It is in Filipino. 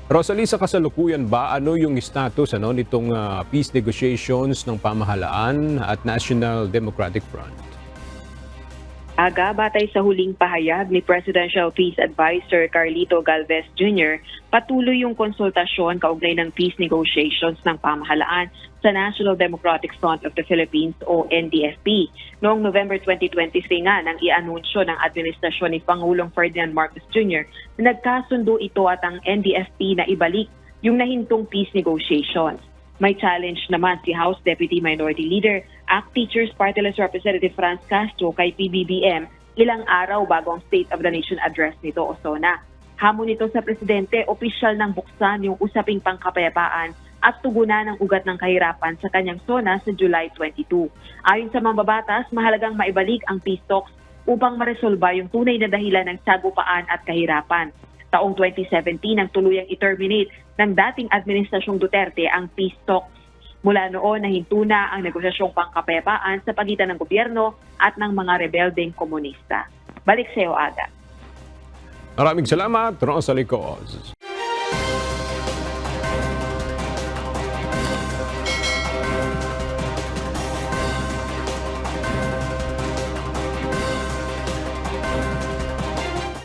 Rosalie, sa kasalukuyan ba, ano yung status nitong peace negotiations ng pamahalaan at National Democratic Front? Batay sa huling pahayag ni Presidential Peace Advisor Carlito Galvez Jr., patuloy yung konsultasyon kaugnay ng peace negotiations ng pamahalaan sa National Democratic Front of the Philippines o NDFP. Noong November 2023 nga nang i-anunsyo ng administrasyon ni Pangulong Ferdinand Marcos Jr. na nagkasundo ito at ang NDFP na ibalik yung nahintong peace negotiations. May challenge naman si House Deputy Minority Leader, ACT Teachers Party List Representative Franz Castro kay PBBM ilang araw bago ang State of the Nation address nito o SONA. Hamon nito sa presidente, opisyal nang buksan yung usaping pangkapayapaan at tugunan ang ugat ng kahirapan sa kanyang SONA sa July 22. Ayon sa mambabatas, mahalagang maibalik ang peace talks upang maresolba yung tunay na dahilan ng sagupaan at kahirapan. Taong 2017 nang tuluyang i-terminate ng dating Administrasyong Duterte ang peace talks. Mula noon, nahinto na ang negosasyong pangkapayapaan sa pagitan ng gobyerno at ng mga rebeldeng komunista. Balik sa iyo, Aga. Maraming salamat, Rosalie Coz.